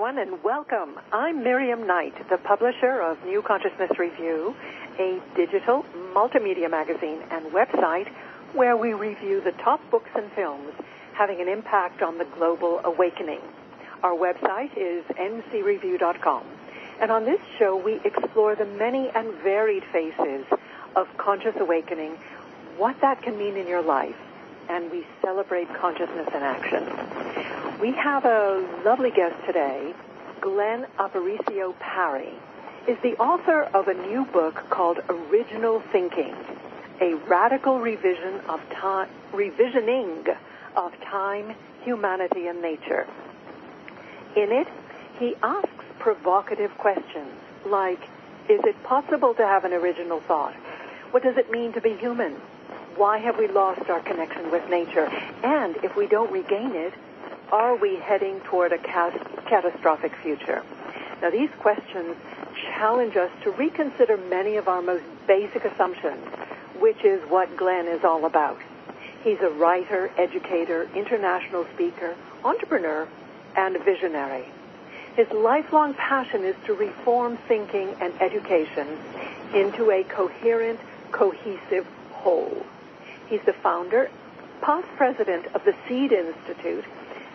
everyone, and welcome. I'm Miriam Knight, the publisher of New Consciousness Review, a digital multimedia magazine and website where we review the top books and films having an impact on the global awakening. Our website is ncreview.com, and on this show we explore the many and varied phases of conscious awakening, what that can mean in your life, and we celebrate consciousness in action. We have a lovely guest today. Glenn Aparicio Parry is the author of a new book called Original Thinking, a radical revisioning of time, humanity, and nature. In it, he asks provocative questions like, is it possible to have an original thought? What does it mean to be human? Why have we lost our connection with nature? And if we don't regain it, are we heading toward a catastrophic future? Now, these questions challenge us to reconsider many of our most basic assumptions, which is what Glenn is all about. He's a writer, educator, international speaker, entrepreneur, and visionary. His lifelong passion is to reform thinking and education into a coherent, cohesive whole. He's the founder, past president of the Seed Institute,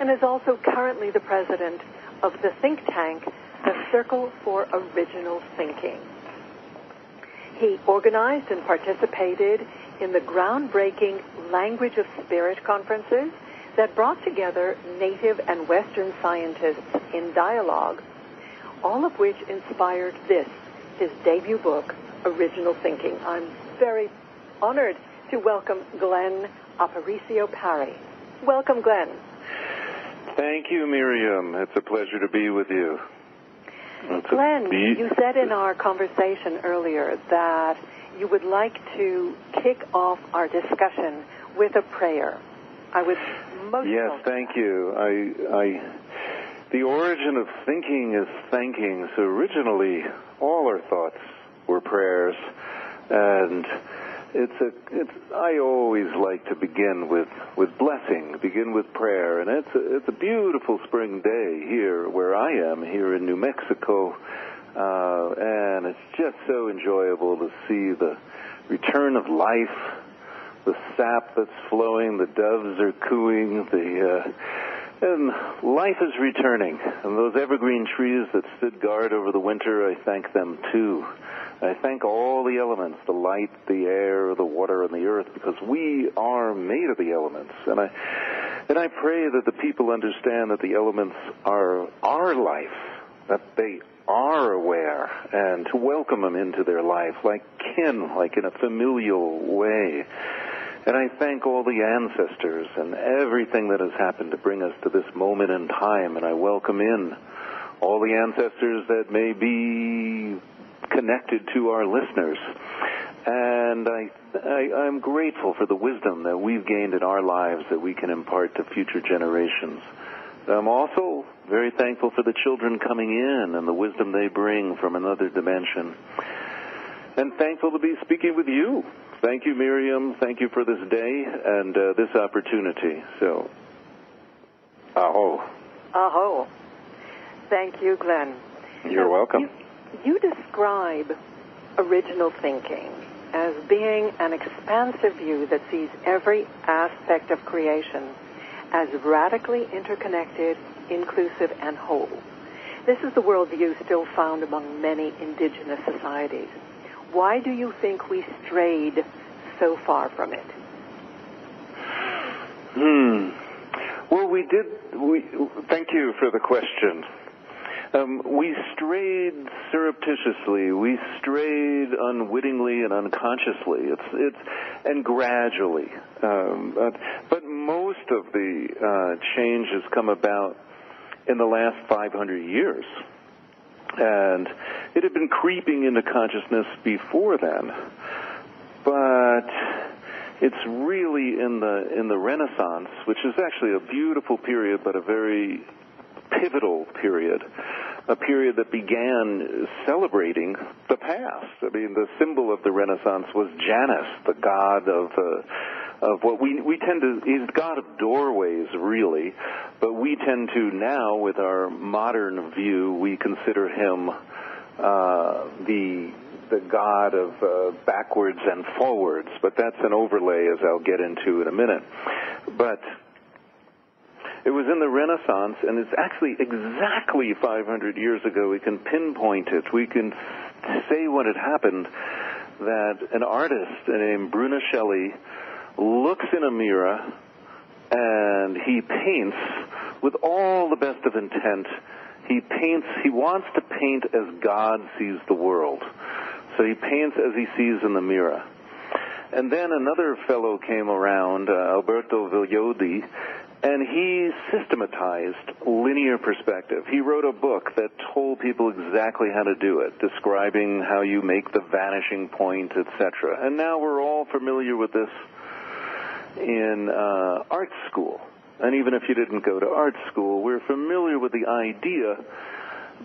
and is also currently the president of the think tank, the Circle for Original Thinking. He organized and participated in the groundbreaking Language of Spirit conferences that brought together native and Western scientists in dialogue, all of which inspired his debut book, Original Thinking. I'm very honored to welcome Glenn Aparicio Parry. Welcome, Glenn. Thank you, Miriam. It's a pleasure to be with you. Glenn, you said in our conversation earlier that you would like to kick off our discussion with a prayer. I would most Yes, thank you. The origin of thinking is thanking. So originally, all our thoughts were prayers, and I always like to begin with blessing, begin with prayer, and it's a beautiful spring day here where I am, here in New Mexico, and it's just so enjoyable to see the return of life, the sap that's flowing, the doves are cooing, and life is returning. And those evergreen trees that stood guard over the winter, I thank them too. I thank all the elements, the light, the air, the water, and the earth, because we are made of the elements. And I pray that the people understand that the elements are our life, that they are aware, and to welcome them into their life like kin, like in a familial way. And I thank all the ancestors and everything that has happened to bring us to this moment in time, and I welcome in all the ancestors that may be connected to our listeners. And I'm grateful for the wisdom that we've gained in our lives that we can impart to future generations. I'm also very thankful for the children coming in and the wisdom they bring from another dimension. And thankful to be speaking with you. Thank you, Miriam. Thank you for this day and this opportunity. So, aho. Aho. Thank you, Glenn. You're welcome. You describe original thinking as being an expansive view that sees every aspect of creation as radically interconnected, inclusive, and whole. This is the worldview still found among many indigenous societies. Why do you think we strayed so far from it? Well, thank you for the question. We strayed surreptitiously. We strayed unwittingly and unconsciously. And gradually. But most of the change has come about in the last 500 years. And it had been creeping into consciousness before then. But it's really in the Renaissance, which is actually a beautiful period, but a very pivotal period, a period that began celebrating the past. I mean, the symbol of the Renaissance was Janus, the god of what we tend to, he's God of doorways, really, but we tend to now, with our modern view, we consider him the God of backwards and forwards, but that's an overlay, as I'll get into in a minute. But it was in the Renaissance, and it's actually exactly 500 years ago. We can pinpoint it. We can say when it happened, that an artist named Brunelleschi looks in a mirror and he paints with all the best of intent. He wants to paint as God sees the world. So he paints as he sees in the mirror. And then another fellow came around, Alberto Villoldi, and he systematized linear perspective. He wrote a book that told people exactly how to do it, describing how you make the vanishing point, etc. And now we're all familiar with this in art school. And even if you didn't go to art school, we're familiar with the idea.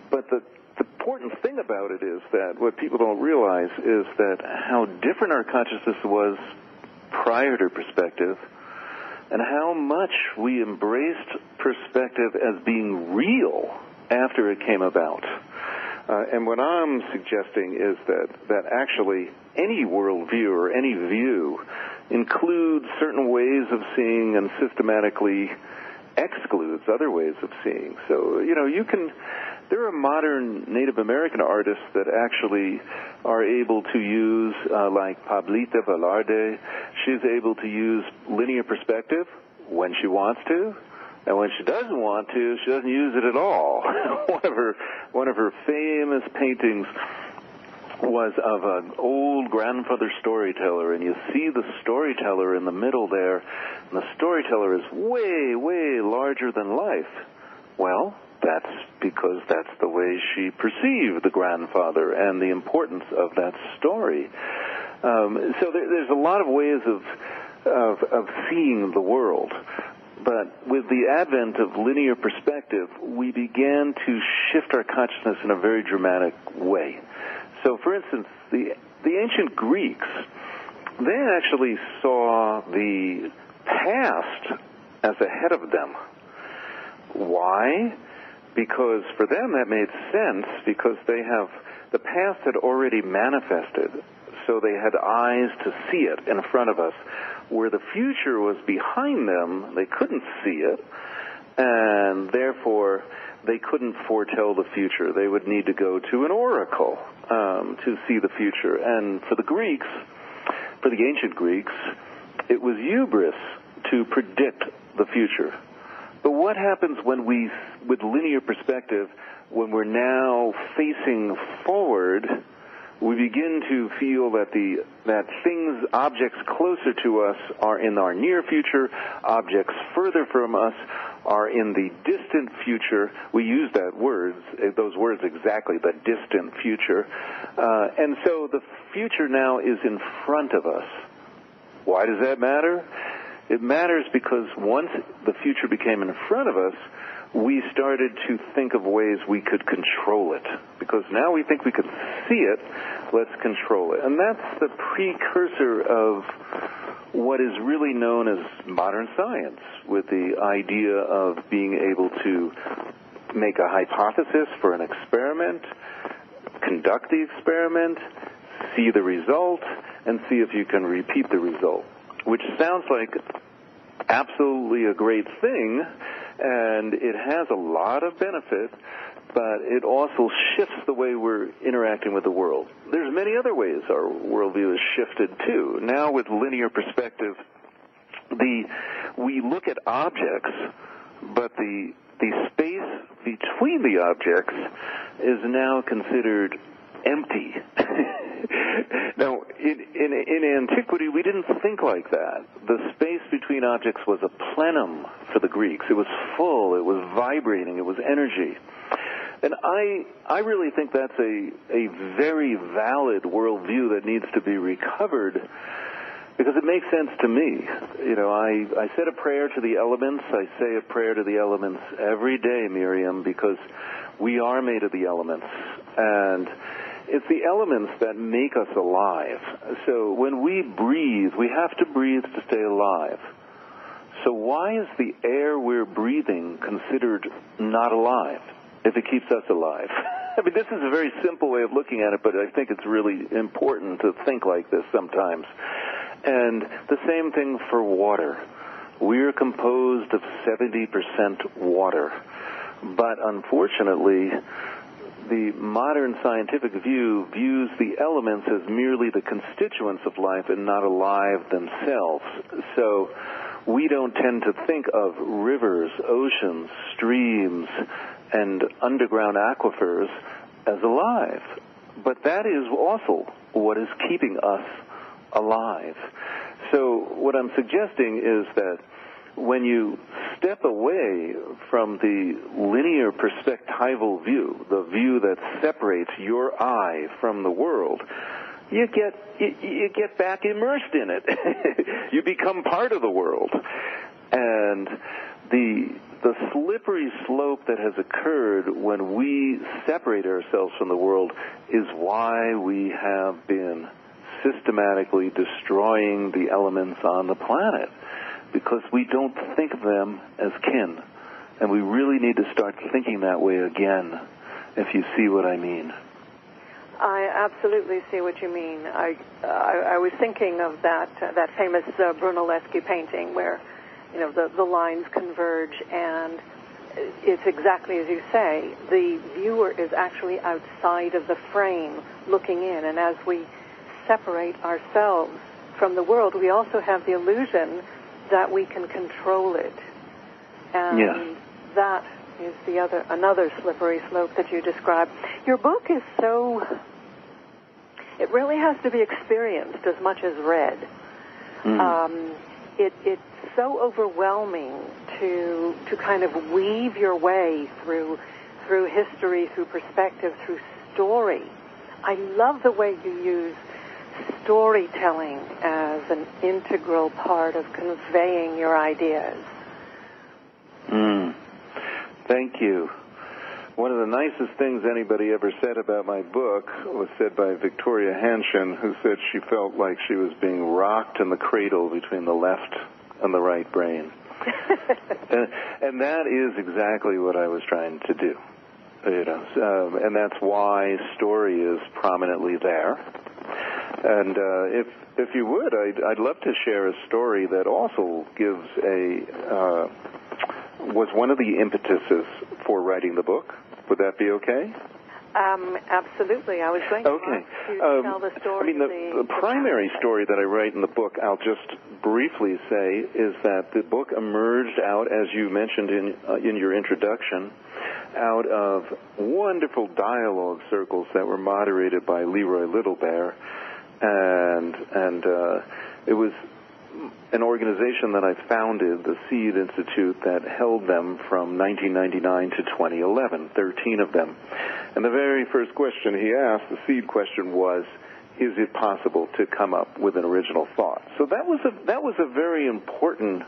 But the important thing about it is that what people don't realize is that how different our consciousness was prior to perspective, and how much we embraced perspective as being real after it came about. And what I'm suggesting is that actually any worldview or any view includes certain ways of seeing and systematically excludes other ways of seeing. So, there are modern Native American artists that actually are able to use, like Pablita Velarde, she's able to use linear perspective when she wants to, and when she doesn't want to, she doesn't use it at all. One of her famous paintings was of an old grandfather storyteller, and you see the storyteller in the middle there, and the storyteller is way, way larger than life. Well, that's because that's the way she perceived the grandfather and the importance of that story. So there's a lot of ways of seeing the world. But with the advent of linear perspective, we began to shift our consciousness in a very dramatic way. So, for instance, the ancient Greeks, they actually saw the past as ahead of them. Why? Because for them that made sense, because the past had already manifested, so they had eyes to see it in front of us. Where the future was behind them, they couldn't see it, and therefore they couldn't foretell the future. They would need to go to an oracle to see the future. And for the Greeks, for the ancient Greeks, it was hubris to predict the future. But what happens when we, with linear perspective, when we're now facing forward, we begin to feel that things, objects closer to us are in our near future, objects further from us are in the distant future. We use those words exactly, the distant future. And so the future now is in front of us. Why does that matter? It matters because once the future became in front of us, we started to think of ways we could control it. Because now we think we can see it, let's control it. And that's the precursor of what is really known as modern science, with the idea of being able to make a hypothesis for an experiment, conduct the experiment, see the result, and see if you can repeat the result. Which sounds like absolutely a great thing, and it has a lot of benefit, but it also shifts the way we're interacting with the world. There's many other ways our worldview is shifted, too. Now with linear perspective, we look at objects, but the space between the objects is now considered empty. Now, in antiquity, we didn't think like that. The space between objects was a plenum for the Greeks. It was full, it was vibrating, it was energy. And I really think that's a very valid worldview that needs to be recovered, because it makes sense to me. I said a prayer to the elements. I say a prayer to the elements every day, Miriam, because we are made of the elements. And it's the elements that make us alive. So when we breathe, we have to breathe to stay alive. So why is the air we're breathing considered not alive if it keeps us alive? I mean, this is a very simple way of looking at it, but I think it's really important to think like this sometimes. And the same thing for water. We're composed of 70% water. But unfortunately, the modern scientific view views the elements as merely the constituents of life and not alive themselves. So we don't tend to think of rivers, oceans, streams, and underground aquifers as alive. But that is also what is keeping us alive. So what I'm suggesting is that when you step away from the linear perspectival view, the view that separates your I from the world, you get back immersed in it. You become part of the world. And the slippery slope that has occurred when we separate ourselves from the world is why we have been systematically destroying the elements on the planet, because we don't think of them as kin. And we really need to start thinking that way again, if you see what I mean. I absolutely see what you mean. I was thinking of that famous Brunelleschi painting where, you know, the lines converge, and it's exactly as you say. The viewer is actually outside of the frame looking in, and as we separate ourselves from the world, we also have the illusion that we can control it. And that is another slippery slope that you describe. Your book is it really has to be experienced as much as read. It's so overwhelming to kind of weave your way through history, through perspective, through story. I love the way you use storytelling as an integral part of conveying your ideas. Thank you. One of the nicest things anybody ever said about my book was said by Victoria Hanshin, who said she felt like she was being rocked in the cradle between the left and the right brain. and that is exactly what I was trying to do. You know, and that's why story is prominently there. And if you would, I'd love to share a story that also gives was one of the impetuses for writing the book. Would that be okay? Absolutely. I was going to ask you to tell the story. I mean, the primary story that I write in the book, I'll just briefly say, is that the book emerged out, as you mentioned in your introduction, out of wonderful dialogue circles that were moderated by Leroy Littlebear, and it was an organization that I founded, the Seed Institute, that held them from 1999 to 2011, 13 of them. And the very first question he asked, the seed question, was, is it possible to come up with an original thought? So that was a very important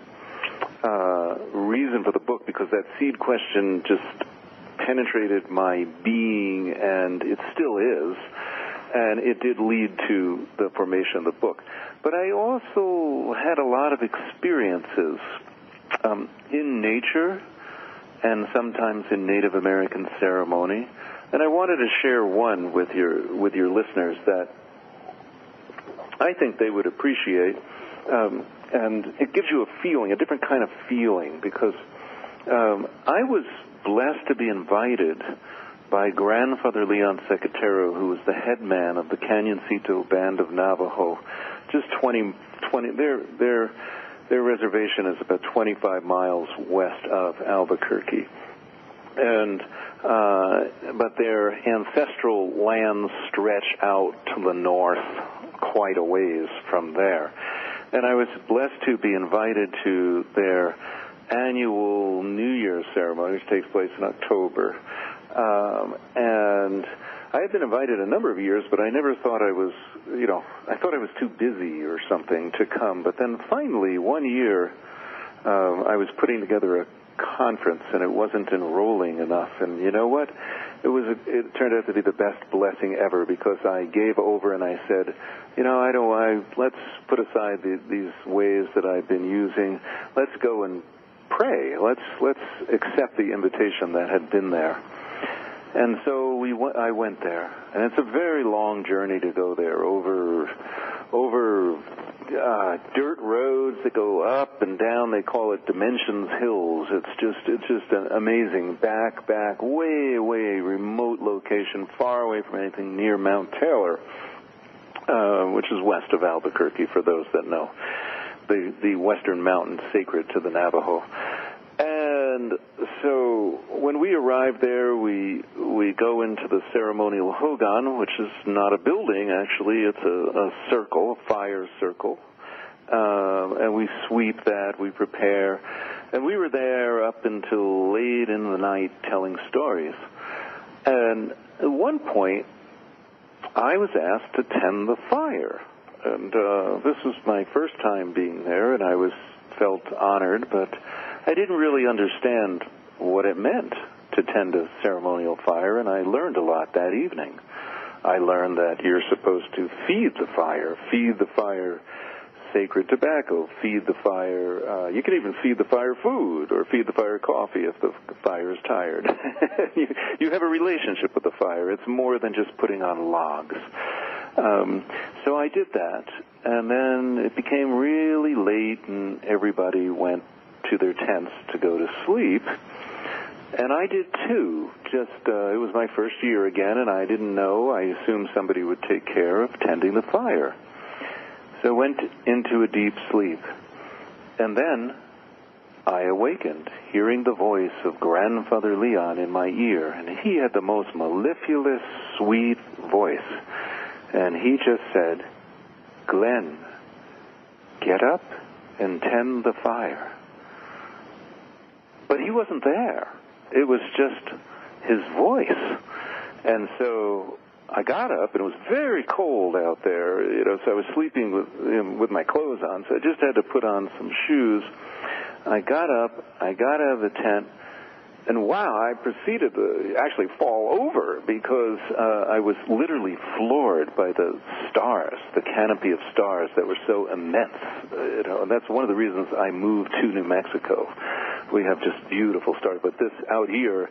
reason for the book, because that seed question just penetrated my being, and it still is, and it did lead to the formation of the book. But I also had a lot of experiences in nature and sometimes in Native American ceremony, and I wanted to share one with your listeners that I think they would appreciate, and it gives you a feeling, a different kind of feeling, because I was blessed to be invited by Grandfather Leon Secatero, who was the head man of the Canyoncito Band of Navajo. Just 20 their reservation is about 25 miles west of Albuquerque, and but their ancestral lands stretch out to the north quite a ways from there. And I was blessed to be invited to their annual New Year's ceremony, which takes place in October. And I had been invited a number of years, but I never thought I was, I thought I was too busy or something to come. But then finally, one year, I was putting together conference, and it wasn't enrolling enough. And you know what? It turned out to be the best blessing ever, because I gave over and I said, let's put aside these ways that I've been using. Let's go and pray. Let's accept the invitation that had been there. And so I went there, and it's a very long journey to go there over dirt roads that go up and down. They call it Dimensions Hills. It's just an amazing back, way remote location, far away from anything near Mount Taylor, which is west of Albuquerque, for those that know. The western mountain sacred to the Navajo. And so when we arrive there, we go into the ceremonial hogan, which is not a building, actually. It's a circle, a fire circle. And we sweep that, we prepare. And we were there up until late in the night telling stories. And at one point, I was asked to tend the fire. And this was my first time being there, and I felt honored, but I didn't really understand what it meant to tend a ceremonial fire, and I learned a lot that evening. I learned that you're supposed to feed the fire sacred tobacco, feed the fire, you can even feed the fire food, or feed the fire coffee if the fire is tired. You have a relationship with the fire. It's more than just putting on logs. So I did that, and then it became really late, and everybody went to their tents to go to sleep, and I did too. It was my first year again, and I didn't know. I assumed somebody would take care of tending the fire. So I went into a deep sleep, and then I awakened, hearing the voice of Grandfather Leon in my ear, and he had the most mellifluous, sweet voice, and he just said, "Glenn, get up and tend the fire." But he wasn't there. It was just his voice. And so I got up, and it was very cold out there, so I was sleeping with my clothes on, so I just had to put on some shoes. I got up, I got out of the tent, and wow, I proceeded to actually fall over, because I was literally floored by the stars, the canopy of stars that were so immense. And that's one of the reasons I moved to New Mexico. We have just beautiful stars, but this out here,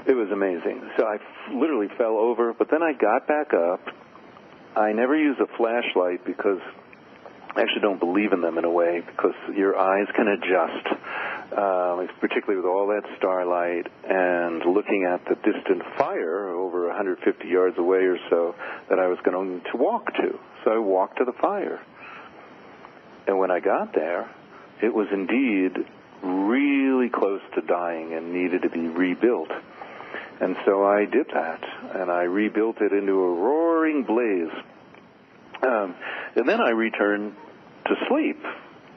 it was amazing. So I literally fell over, but then I got back up. I never use a flashlight because I actually don't believe in them in a way, because your eyes can adjust, particularly with all that starlight and looking at the distant fire over 150 yards away or so that I was going to walk to. So I walked to the fire. And when I got there, it was indeed really close to dying and needed to be rebuilt. And so I did that, and I rebuilt it into a roaring blaze. And then I returned to sleep,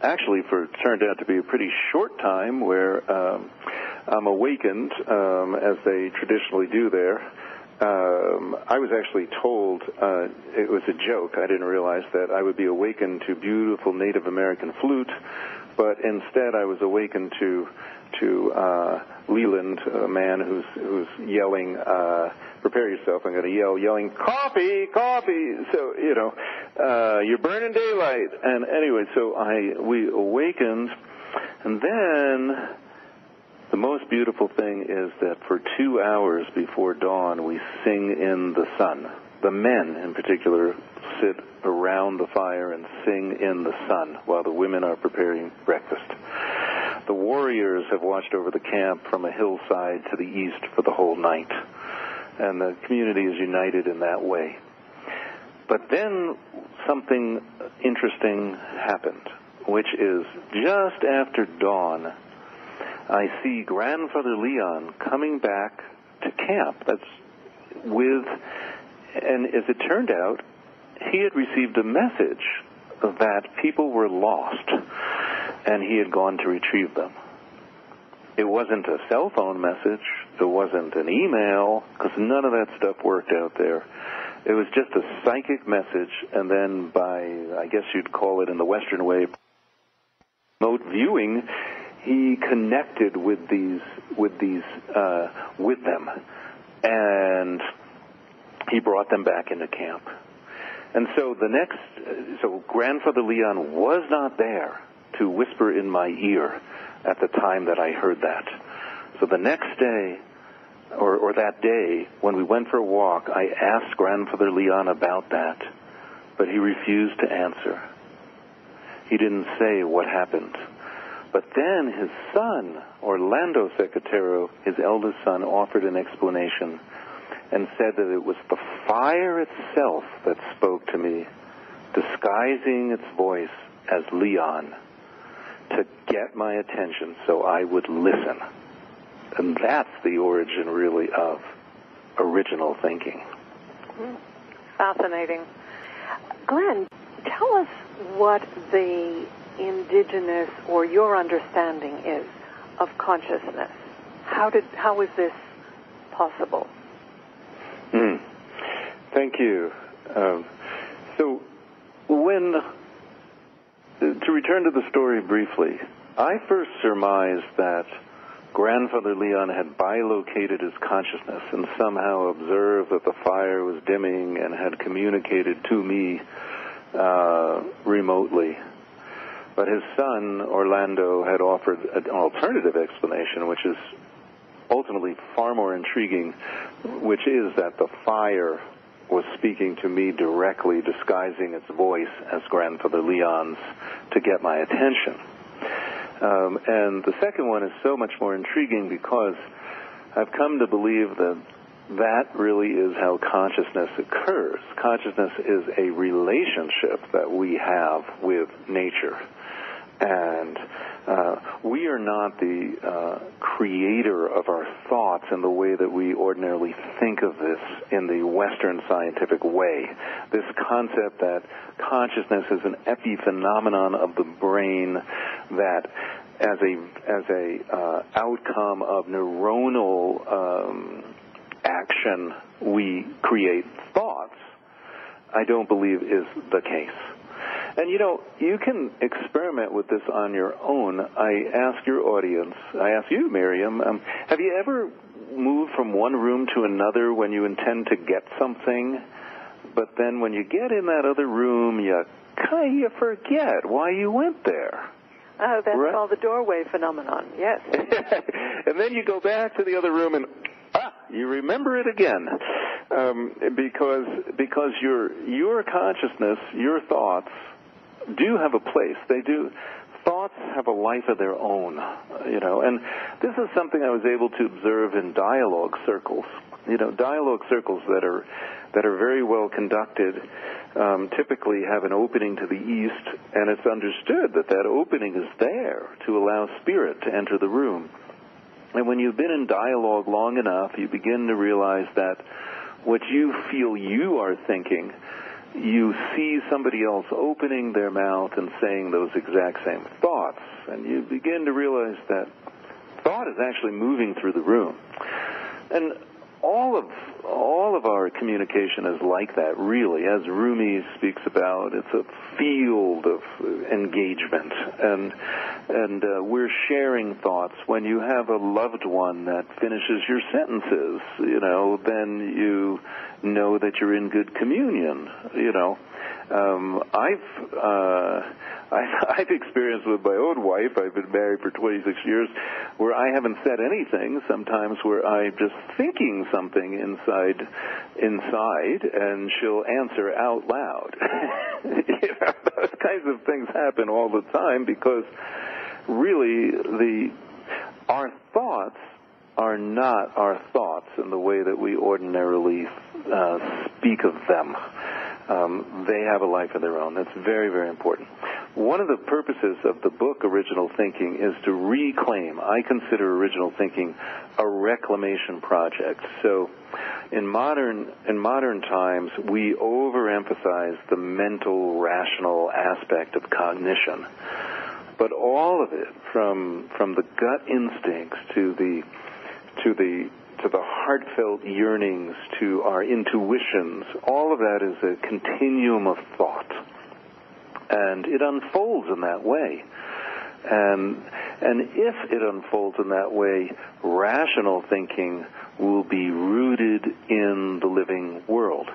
actually it turned out to be a pretty short time, where I'm awakened, as they traditionally do there. I was actually told, it was a joke, I didn't realize that I would be awakened to beautiful Native American flute, but instead I was awakened to Leland, a man who's yelling, "Prepare yourself!" I'm going to yelling, "Coffee, coffee!" So you're burning daylight. And anyway, so we awakened, and then the most beautiful thing is that for 2 hours before dawn, we sing in the sun. The men, in particular, sit around the fire and sing in the sun while the women are preparing breakfast. The warriors have watched over the camp from a hillside to the east for the whole night, and the community is united in that way. But then something interesting happened, which is just after dawn, I see Grandfather Leon coming back to camp. And as it turned out, he had received a message that people were lost, and he had gone to retrieve them. It wasn't a cell phone message. It wasn't an email, because none of that stuff worked out there. It was just a psychic message, and then by, I guess you'd call it in the Western way, remote viewing, he connected with them, and he brought them back into camp. And so so Grandfather Leon was not there to whisper in my ear at the time that I heard that. So the next day, or that day, when we went for a walk, I asked Grandfather Leon about that, but he refused to answer. He didn't say what happened. But then his son, Orlando Secretero, his eldest son, offered an explanation and said that it was the fire itself that spoke to me, disguising its voice as Leon, to get my attention so I would listen. And that's the origin, really, of original thinking. Fascinating. Glenn, tell us what the indigenous or your understanding is of consciousness. How is this possible? Thank you. So to return to the story briefly, I first surmised that Grandfather Leon had bilocated his consciousness and somehow observed that the fire was dimming and had communicated to me remotely. But his son, Orlando, had offered an alternative explanation, which is ultimately far more intriguing, which is that the fire was speaking to me directly, disguising its voice as Grandfather Leon's to get my attention. And the second one is so much more intriguing because I've come to believe that that really is how consciousness occurs. Consciousness is a relationship that we have with nature. And we are not the creator of our thoughts in the way that we ordinarily think of this in the Western scientific way. This concept that consciousness is an epiphenomenon of the brain that, as a outcome of neuronal action, we create thoughts, I don't believe is the case. And, you can experiment with this on your own. I ask your audience, I ask you, Miriam, have you ever moved from one room to another when you intend to get something, but then when you get in that other room, you forget why you went there? Oh, that's right? called the doorway phenomenon, yes. And then you go back to the other room and, you remember it again. Because your consciousness, your thoughts, do have a place. They do. Thoughts have a life of their own, and this is something I was able to observe in dialogue circles. Dialogue circles that are very well conducted typically have an opening to the east, and it's understood that opening is there to allow spirit to enter the room. And when you've been in dialogue long enough, you begin to realize that what you feel you are thinking, you see somebody else opening their mouth and saying those exact same thoughts. And you begin to realize that thought is actually moving through the room. And all of our communication is like that, really. As Rumi speaks about, it's a field of engagement, and we're sharing thoughts. When you have a loved one that finishes your sentences, then you know that you're in good communion. I've experienced with my own wife, I've been married for 26 years, where I haven't said anything, sometimes where I'm just thinking something inside, and she'll answer out loud. Those kinds of things happen all the time because really our thoughts are not our thoughts in the way that we ordinarily speak of them. They have a life of their own. That's very, very important. One of the purposes of the book Original Thinking is to reclaim. I consider original thinking a reclamation project. So in modern times, we overemphasize the mental, rational aspect of cognition. But all of it, from the gut instincts to the heartfelt yearnings, to our intuitions, all of that is a continuum of thought. And it unfolds in that way. And And if it unfolds in that way, rational thinking will be rooted in the living world,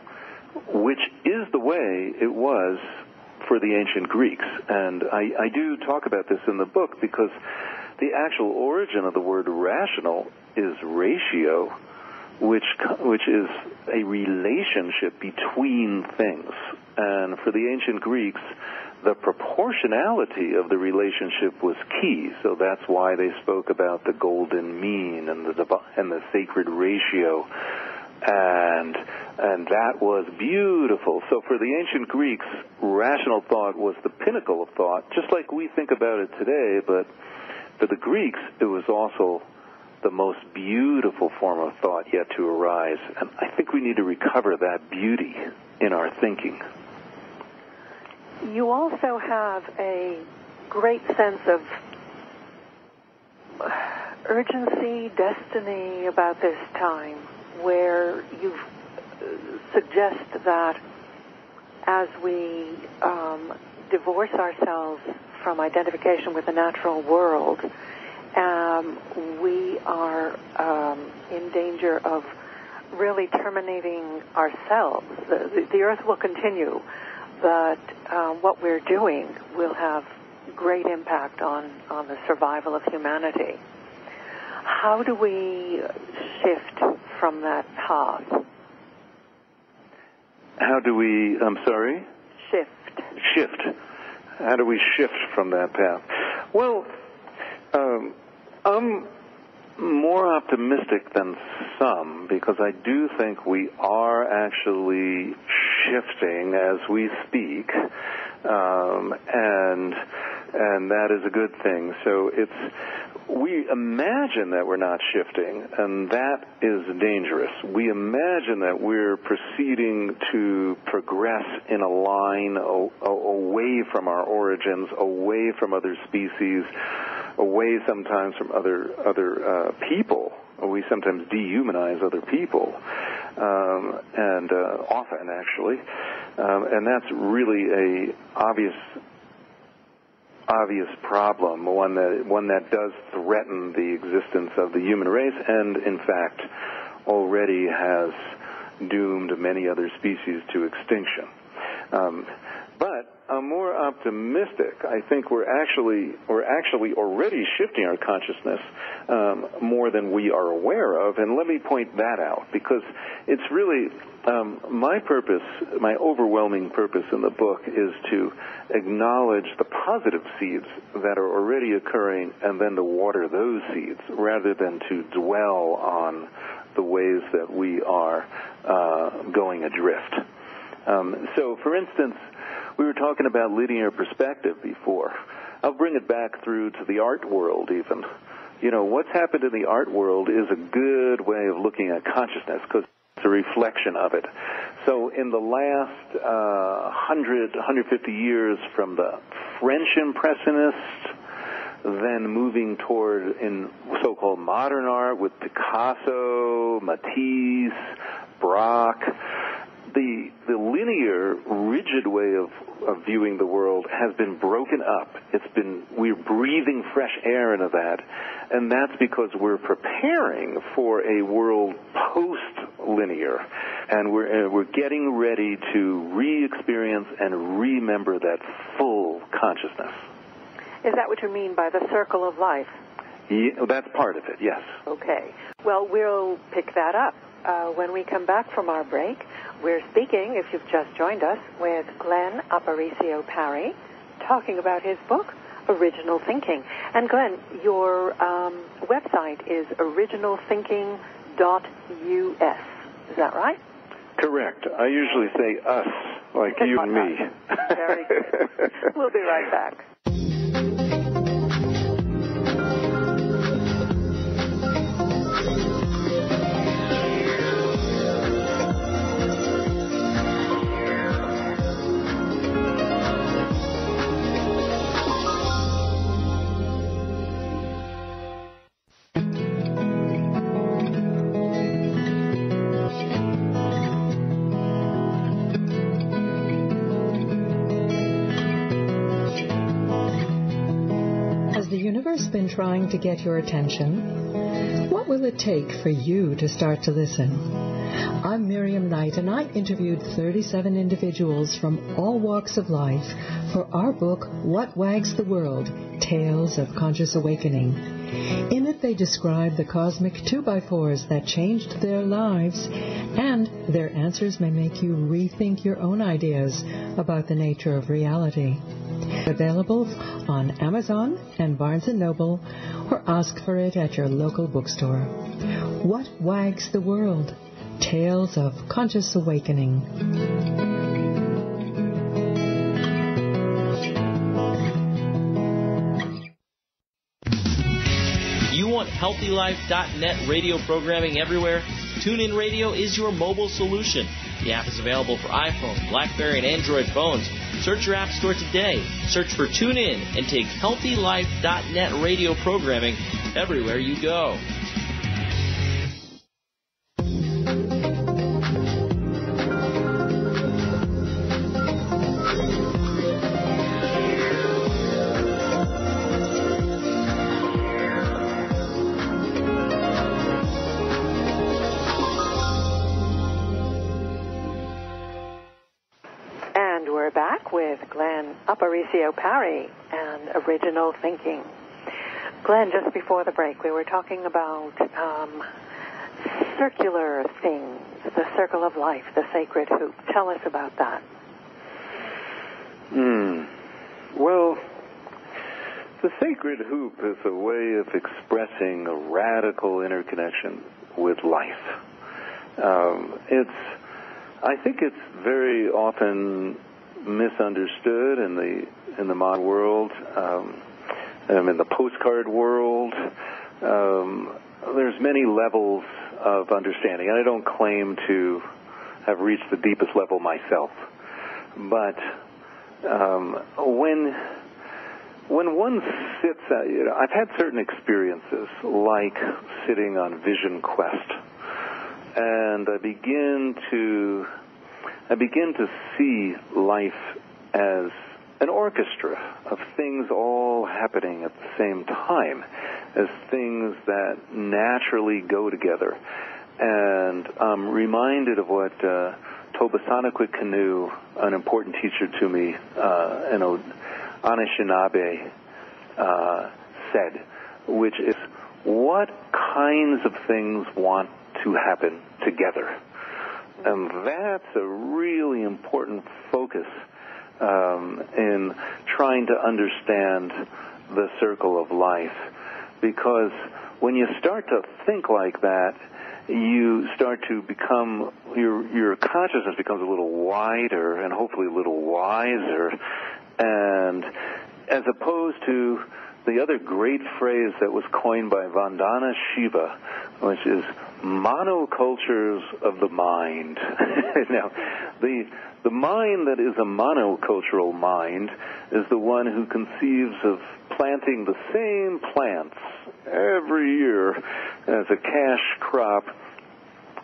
which is the way it was for the ancient Greeks. And I do talk about this in the book because the actual origin of the word rational is ratio, which is a relationship between things. And for the ancient Greeks, the proportionality of the relationship was key. So that's why they spoke about the golden mean and the sacred ratio. And that was beautiful. So for the ancient Greeks, rational thought was the pinnacle of thought, just like we think about it today, but for the Greeks, it was also the most beautiful form of thought yet to arise. And I think we need to recover that beauty in our thinking. You also have a great sense of urgency, destiny about this time, where you suggest that as we divorce ourselves from identification with the natural world, we are in danger of really terminating ourselves. The earth will continue, but what we're doing will have great impact on the survival of humanity. How do we shift from that path? How do we, I'm sorry? Shift. How do we shift from that path? Well, I'm more optimistic than some because I do think we are actually shifting as we speak, and that is a good thing. So we imagine that we're not shifting, and that is dangerous. We imagine that we're proceeding to progress in a line away from our origins, away from other species, away sometimes from other people. We sometimes dehumanize other people, and often actually, and that's really a obvious problem, one that does threaten the existence of the human race, and in fact already has doomed many other species to extinction. But I'm more optimistic. I think we're actually already shifting our consciousness more than we are aware of, and let me point that out because it's really my purpose, my overwhelming purpose in the book is to acknowledge the positive seeds that are already occurring and then to water those seeds rather than to dwell on the ways that we are going adrift. So, for instance, we were talking about linear perspective before. I'll bring it back through to the art world even. You know, what's happened in the art world is a good way of looking at consciousness because it's a reflection of it. So in the last 150 years from the French Impressionists, then moving toward in so-called modern art with Picasso, Matisse, Braque, the linear, rigid way of viewing the world has been broken up. We're breathing fresh air into that, and that's because we're preparing for a world post-linear, and we're getting ready to re-experience and remember that full consciousness. Is that what you mean by the circle of life? Yeah, that's part of it, yes. Okay. Well, we'll pick that up when we come back from our break. We're speaking, if you've just joined us, with Glenn Aparicio Parry, talking about his book, Original Thinking. And Glenn, your website is originalthinking.us. Is that right? Correct. I usually say us, like you and me. Very good. We'll be right back. universe been trying to get your attention? What will it take for you to start to listen? I'm Miriam Knight, and I interviewed 37 individuals from all walks of life for our book, What Wags the World? Tales of Conscious Awakening. In it, they describe the cosmic 2x4s that changed their lives, and their answers may make you rethink your own ideas about the nature of reality. Available on Amazon and Barnes & Noble, or ask for it at your local bookstore. What Wags the World? Tales of Conscious Awakening. You want HealthyLife.net radio programming everywhere? TuneIn Radio is your mobile solution. The app is available for iPhone, BlackBerry, and Android phones. Search your app store today. Search for TuneIn and take HealthyLife.net radio programming everywhere you go. With Glenn Aparicio Parry and Original Thinking. Glenn, just before the break, we were talking about circular things, the circle of life, the sacred hoop. Tell us about that. Well, the sacred hoop is a way of expressing a radical interconnection with life. I think it's very often misunderstood in the modern world, in the postcard world. There's many levels of understanding, and I don't claim to have reached the deepest level myself. But when one sits, I've had certain experiences, like sitting on Vision Quest, and I begin to see life as an orchestra of things all happening at the same time, as things that naturally go together. And I'm reminded of what Tobasanakwe Kanu, an important teacher to me, an Anishinaabe, said, which is, what kinds of things want to happen together? And that's a really important focus in trying to understand the circle of life. Because when you start to think like that, you start to become, your consciousness becomes a little wider and hopefully a little wiser. And as opposed to the other great phrase that was coined by Vandana Shiva, which is monocultures of the mind. Now, the mind that is a monocultural mind is the one who conceives of planting the same plants every year as a cash crop.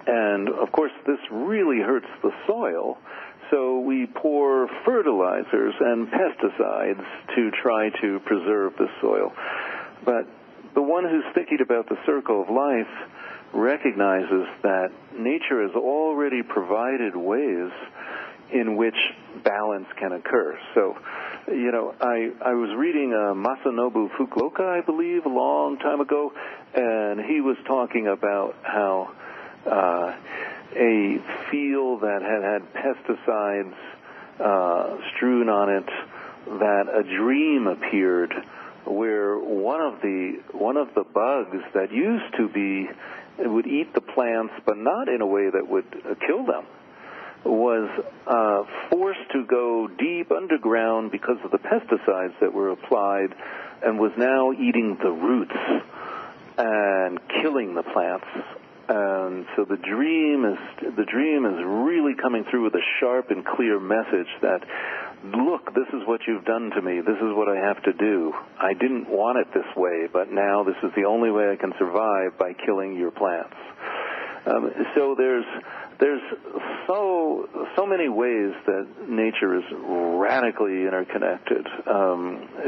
And, of course, this really hurts the soil. So we pour fertilizers and pesticides to try to preserve the soil. But the one who's thinking about the circle of life recognizes that nature has already provided ways in which balance can occur. So, I was reading Masanobu Fukuoka, I believe, a long time ago, and he was talking about how a field that had pesticides strewn on it, that a dream appeared where one of the bugs that used to be, it would eat the plants, but not in a way that would kill them, was forced to go deep underground because of the pesticides that were applied, and was now eating the roots and killing the plants. And so the dream is really coming through with a sharp and clear message that, look, this is what you've done to me. This is what I have to do. I didn't want it this way, but now this is the only way I can survive, by killing your plants. So there's there's so many ways that nature is radically interconnected.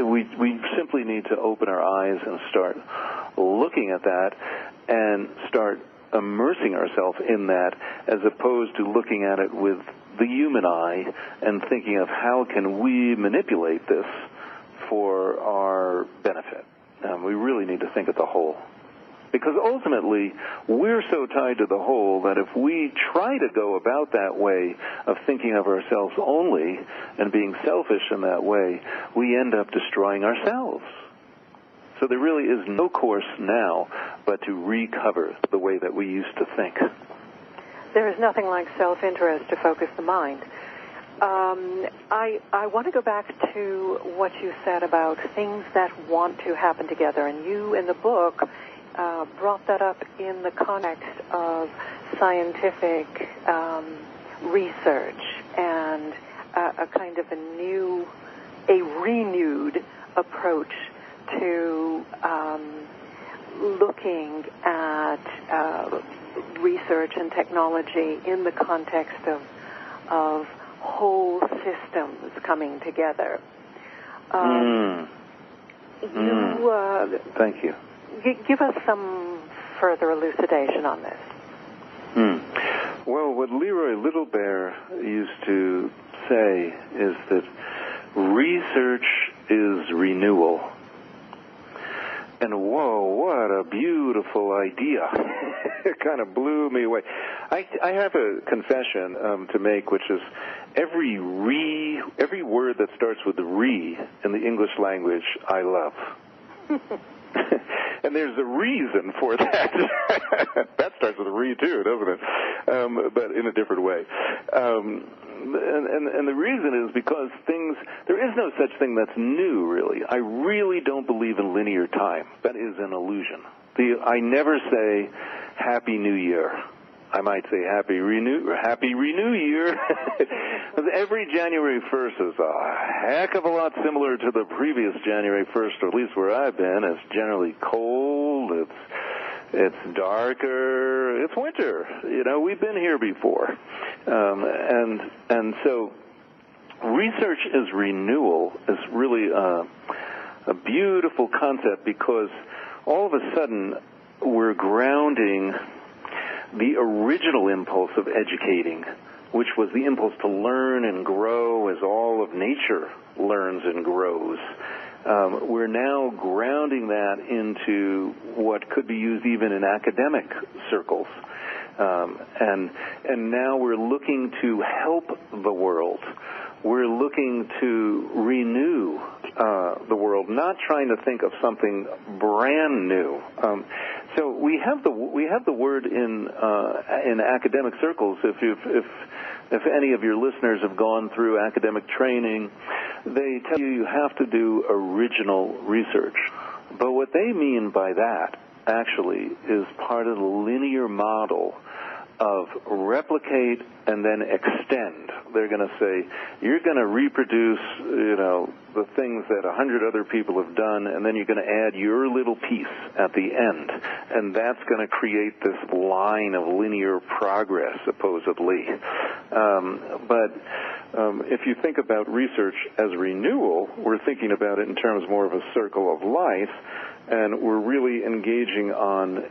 We simply need to open our eyes and start looking at that and start immersing ourselves in that, as opposed to looking at it with the human eye and thinking of how can we manipulate this for our benefit. We really need to think of the whole. Because ultimately, we're so tied to the whole that if we try to go about that way of thinking of ourselves only and being selfish in that way, we end up destroying ourselves. So there really is no course now but to recover the way that we used to think. There is nothing like self-interest to focus the mind. I want to go back to what you said about things that want to happen together, and you in the book brought that up in the context of scientific research and a kind of a renewed approach to looking at research and technology in the context of whole systems coming together. Thank you. Give us some further elucidation on this. Well, what Leroy Littlebear used to say is that research is renewal. And whoa, what a beautiful idea. It kind of blew me away. I have a confession to make, which is every word that starts with re in the English language, I love. And there's a reason for that. That starts with a re, too, doesn't it? But in a different way. And the reason is because there is no such thing that's new, really. I really don't believe in linear time. That is an illusion. I never say Happy New Year. I might say Happy Renew Year. Every January 1st is a heck of a lot similar to the previous January 1st, or at least where I've been. It's generally cold. It's darker. It's winter. We've been here before. And so research as renewal is really a beautiful concept, because all of a sudden we're grounding the original impulse of educating, which was the impulse to learn and grow as all of nature learns and grows. We're now grounding that into what could be used even in academic circles. And now we're looking to help the world. We're looking to renew the world, not trying to think of something brand new. So we have the word in academic circles. If any of your listeners have gone through academic training, they tell you have to do original research. But what they mean by that actually is part of the linear model of replicate and then extend. They're going to say, you're going to reproduce, the things that 100 other people have done, and then you're going to add your little piece at the end. And that's going to create this line of linear progress, supposedly. But if you think about research as renewal, we're thinking about it in terms more of a circle of life, and we're really engaging on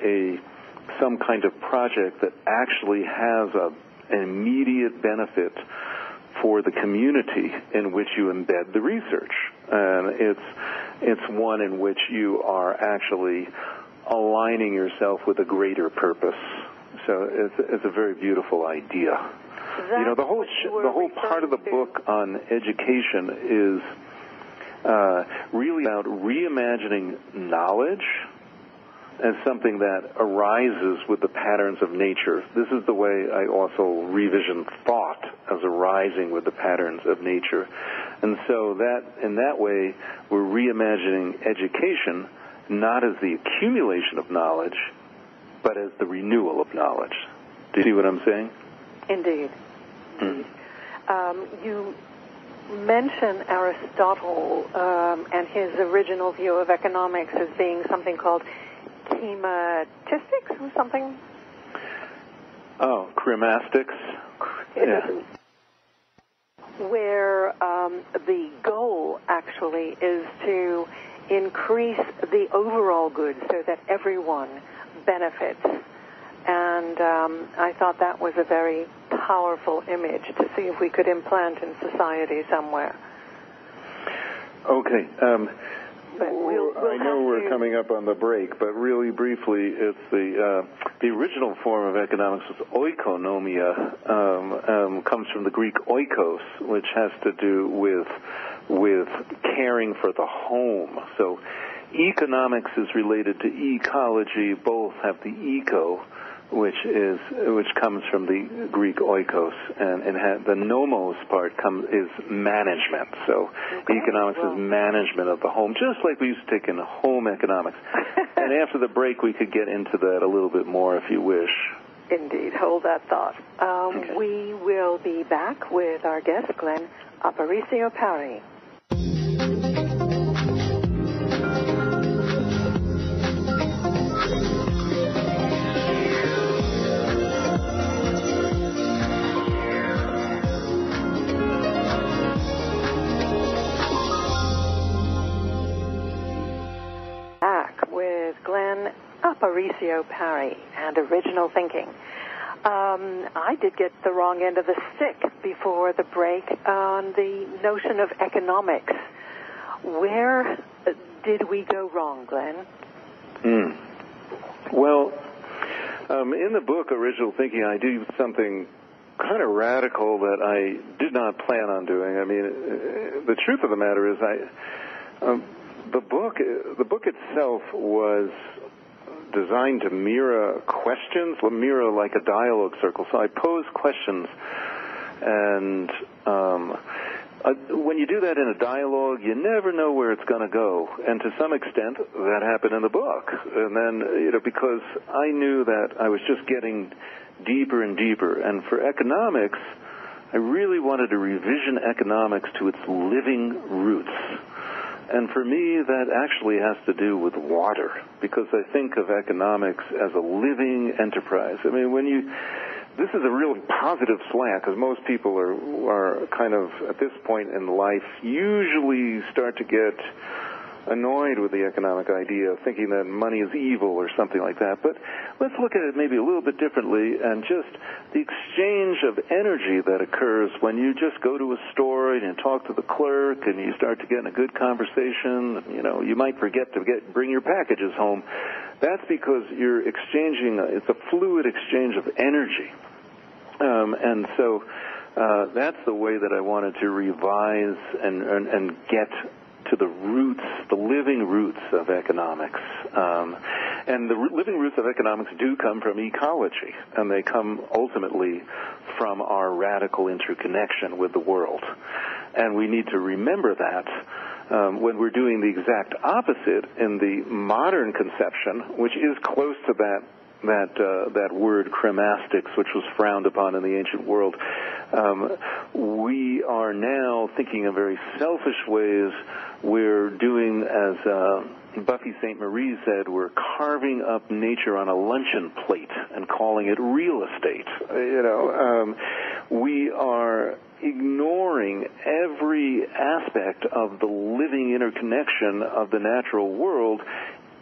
some kind of project that actually has an immediate benefit for the community in which you embed the research. And it's one in which you are actually aligning yourself with a greater purpose. So it's a very beautiful idea. The whole part of the book on education is really about reimagining knowledge as something that arises with the patterns of nature. This is the way I also revision thought as arising with the patterns of nature. And so that in that way, we're reimagining education not as the accumulation of knowledge, but as the renewal of knowledge. Do you see what I'm saying? Indeed. You mention Aristotle and his original view of economics as being something called chematistics or something? Oh, chromatics. Yeah. Where the goal actually is to increase the overall good so that everyone benefits. And I thought that was a very powerful image to see if we could implant in society somewhere. Okay. But we'll I know we're coming up on the break, but really briefly, it's the original form of economics was oikonomia, comes from the Greek oikos, which has to do with caring for the home. So economics is related to ecology. Both have the eco, which comes from the Greek oikos, and the nomos part is management. So economics is management of the home, just like we used to take in home economics. And after the break, we could get into that a little bit more if you wish. Indeed. Hold that thought. Okay. We will be back with our guest, Glenn Aparicio Parry. Glenn Aparicio Parry and Original Thinking. I did get the wrong end of the stick before the break on the notion of economics. Where did we go wrong, Glenn? Well, in the book Original Thinking, I do something kind of radical that I did not plan on doing. I mean, the truth of the matter is the book itself was designed to mirror questions, mirror like a dialogue circle. So I posed questions, and when you do that in a dialogue, you never know where it's going to go. And to some extent, that happened in the book. And then, because I knew that I was just getting deeper and deeper. And for economics, I really wanted to revision economics to its living roots. And for me, that actually has to do with water, because I think of economics as a living enterprise. I mean, this is a real positive slant, because most people are kind of, at this point in life, usually start to get annoyed with the economic idea of thinking that money is evil or something like that. But let's look at it maybe a little bit differently, and just the exchange of energy that occurs when you just go to a store and you talk to the clerk and you start to get in a good conversation. You might forget to bring your packages home. That's because you're exchanging, it's a fluid exchange of energy. And so that's the way that I wanted to revise and get to the roots, the living roots of economics. And the living roots of economics do come from ecology, and they come ultimately from our radical interconnection with the world. And we need to remember that when we're doing the exact opposite in the modern conception, which is close to that word chromatics, which was frowned upon in the ancient world. We are now thinking in very selfish ways. We're doing, as Buffy St. Marie said, we're carving up nature on a luncheon plate and calling it real estate. We are ignoring every aspect of the living interconnection of the natural world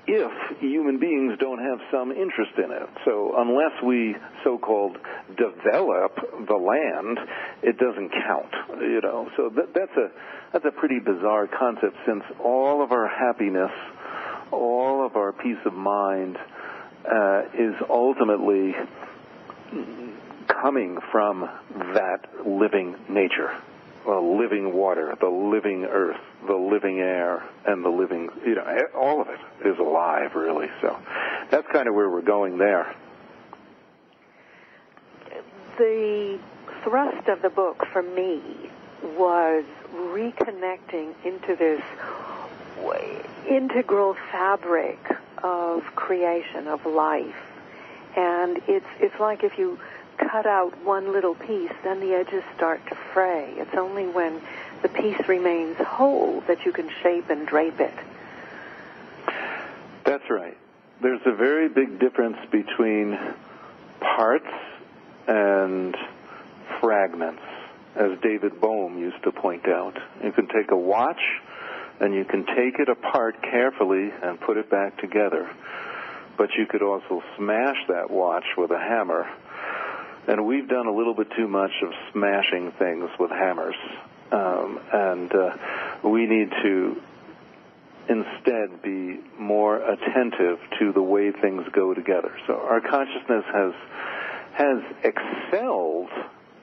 if human beings don't have some interest in it. So unless we so-called develop the land, it doesn't count, So that's a pretty bizarre concept, since all of our happiness, all of our peace of mind is ultimately coming from that living nature. The living water, the living earth, the living air, and the living, all of it is alive, really. So that's kind of where we're going there. The thrust of the book for me was reconnecting into this integral fabric of creation, of life. And it's like if you cut out one little piece, then the edges start to fray. It's only when the piece remains whole that you can shape and drape it. That's right. There's a very big difference between parts and fragments, as David Bohm used to point out. You can take a watch and you can take it apart carefully and put it back together. But you could also smash that watch with a hammer. And we've done a little bit too much of smashing things with hammers. We need to instead be more attentive to the way things go together. So our consciousness has excelled,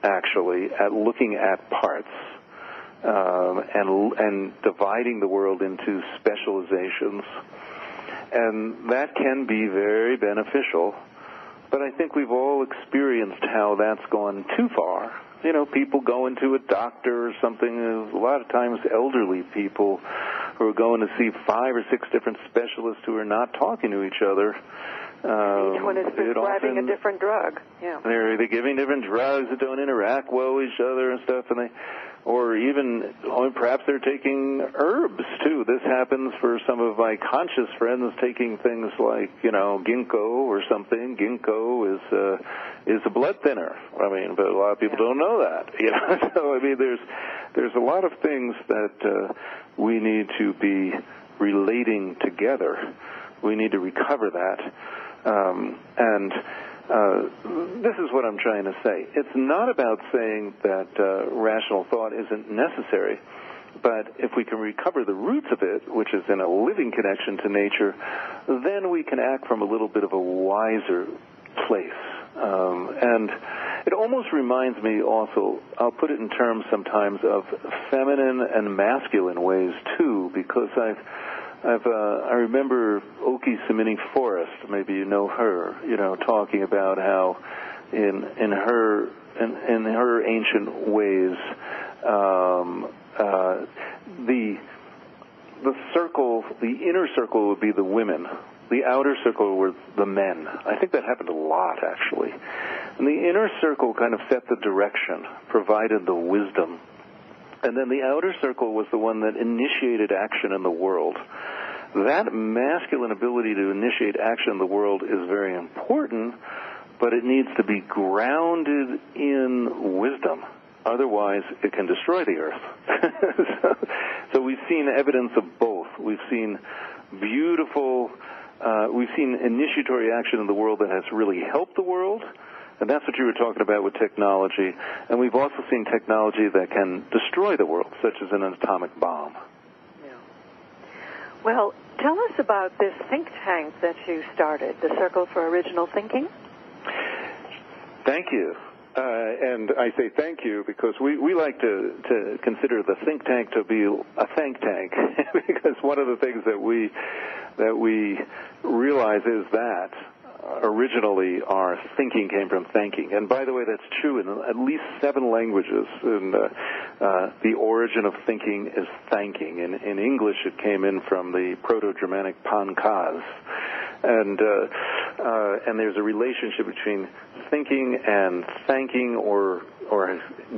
actually, at looking at parts and dividing the world into specializations. And that can be very beneficial, but I think we've all experienced how that's gone too far. You know, people going to a doctor or something, a lot of times elderly people who are going to see 5 or 6 different specialists who are not talking to each other. Each one is prescribing a different drug. Yeah. They're giving different drugs that don't interact well with each other and stuff, or even perhaps they're taking herbs too. This happens for some of my conscious friends taking things like, ginkgo or something. Ginkgo is a blood thinner. But a lot of people don't know that. So there's a lot of things that we need to be relating together. We need to recover that. This is what I'm trying to say. It's not about saying that rational thought isn't necessary, but if we can recover the roots of it, which is in a living connection to nature, then we can act from a little bit of a wiser place. And it almost reminds me also, I'll put it in terms sometimes of feminine and masculine ways too, because I remember Oki Samini Forrest, maybe you know her, talking about how in her ancient ways, the circle, the inner circle would be the women. The outer circle were the men. I think that happened a lot, actually. And the inner circle kind of set the direction, provided the wisdom. And then the outer circle was the one that initiated action in the world. That masculine ability to initiate action in the world is very important, but it needs to be grounded in wisdom. Otherwise, it can destroy the earth. So we've seen evidence of both. We've seen we've seen initiatory action in the world that has really helped the world. And that's what you were talking about with technology. And we've also seen technology that can destroy the world, such as an atomic bomb. Yeah. Well, tell us about this think tank that you started, the Circle for Original Thinking. Thank you. And I say thank you because we like to consider the think tank to be a think tank because one of the things that we realize is that originally our thinking came from thanking. And by the way, that's true in at least 7 languages. And the origin of thinking is thanking. In English, it came in from the Proto-Germanic pankaz. And there's a relationship between thinking and thanking or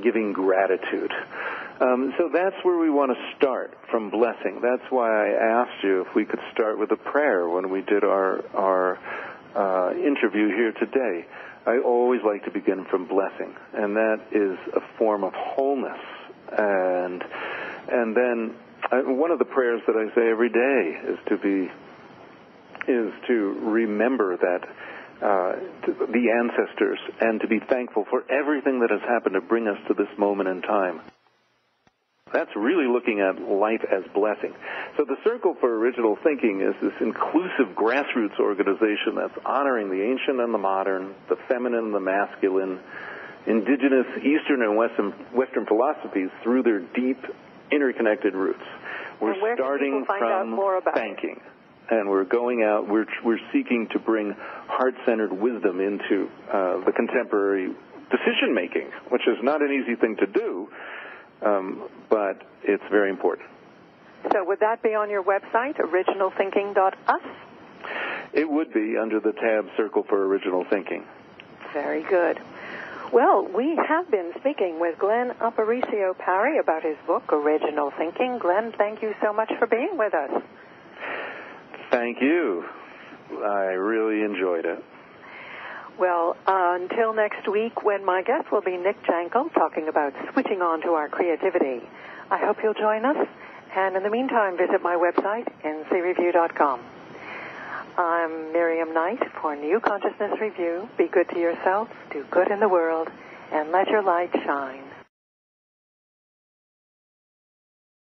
giving gratitude. So that's where we want to start, from blessing. That's why I asked you if we could start with a prayer when we did our interview here today. I always like to begin from blessing, and that is a form of wholeness. And then one of the prayers that I say every day is to remember that the ancestors and to be thankful for everything that has happened to bring us to this moment in time. That's really looking at life as blessing. So the Circle for Original Thinking is this inclusive grassroots organization that's honoring the ancient and the modern, the feminine and the masculine, indigenous Eastern and Western philosophies through their deep interconnected roots. We're starting from thanking. And we're going out, we're seeking to bring heart-centered wisdom into the contemporary decision-making, which is not an easy thing to do, but it's very important. So would that be on your website, originalthinking.us? It would be under the tab Circle for Original Thinking. Very good. Well, we have been speaking with Glenn Aparicio Parry about his book, Original Thinking. Glenn, thank you so much for being with us. Thank you. I really enjoyed it. Well, until next week, when my guest will be Nick Jankel talking about switching on to our creativity. I hope you'll join us. And in the meantime, visit my website, ncreview.com. I'm Miriam Knight for New Consciousness Review. Be good to yourself, do good in the world, and let your light shine.